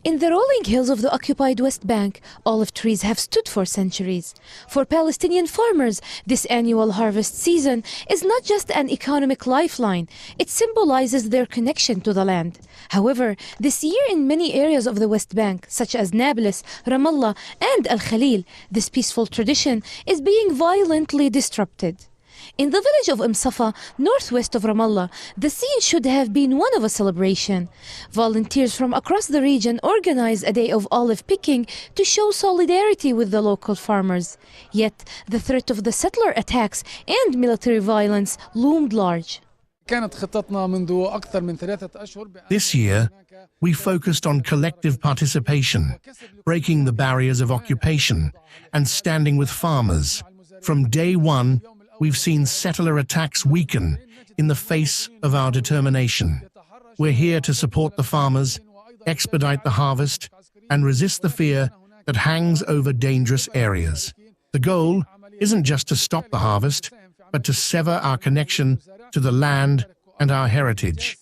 In the rolling hills of the occupied West Bank, olive trees have stood for centuries. For Palestinian farmers, this annual harvest season is not just an economic lifeline, it symbolizes their connection to the land. However, this year in many areas of the West Bank, such as Nablus, Ramallah and Al-Khalil, this peaceful tradition is being violently disrupted. In the village of Safa, northwest of Ramallah, the scene should have been one of a celebration. Volunteers from across the region organized a day of olive picking to show solidarity with the local farmers. Yet, the threat of the settler attacks and military violence loomed large. This year, we focused on collective participation, breaking the barriers of occupation, and standing with farmers. From day one, we've seen settler attacks weaken in the face of our determination. We're here to support the farmers, expedite the harvest, and resist the fear that hangs over dangerous areas. The goal isn't just to stop the harvest, but to sever our connection to the land and our heritage.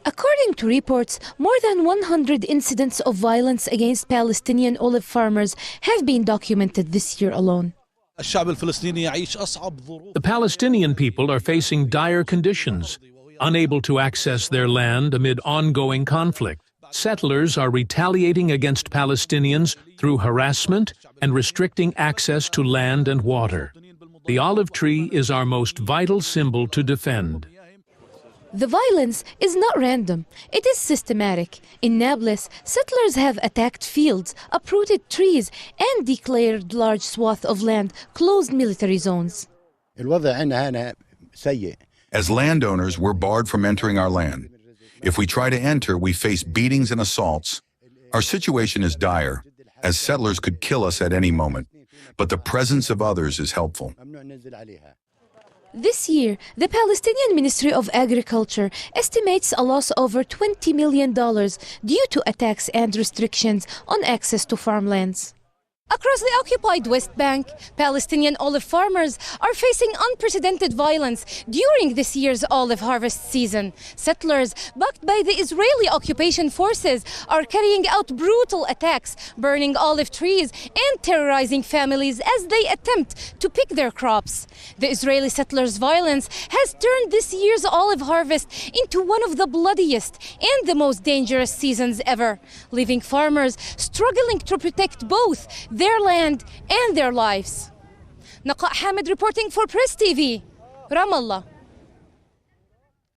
According to reports, more than 100 incidents of violence against Palestinian olive farmers have been documented this year alone. The Palestinian people are facing dire conditions, unable to access their land amid ongoing conflict. Settlers are retaliating against Palestinians through harassment and restricting access to land and water. The olive tree is our most vital symbol to defend. The violence is not random, it is systematic. In Nablus, settlers have attacked fields, uprooted trees, and declared large swaths of land closed military zones. As landowners, we're barred from entering our land. If we try to enter, we face beatings and assaults. Our situation is dire, as settlers could kill us at any moment. But the presence of others is helpful. This year, the Palestinian Ministry of Agriculture estimates a loss over $20 million due to attacks and restrictions on access to farmlands. Across the occupied West Bank, Palestinian olive farmers are facing unprecedented violence during this year's olive harvest season. Settlers, backed by the Israeli occupation forces, are carrying out brutal attacks, burning olive trees and terrorizing families as they attempt to pick their crops. The Israeli settlers' violence has turned this year's olive harvest into one of the bloodiest and the most dangerous seasons ever, leaving farmers struggling to protect both their land and their lives. Naqa Hamid reporting for Press TV, Ramallah.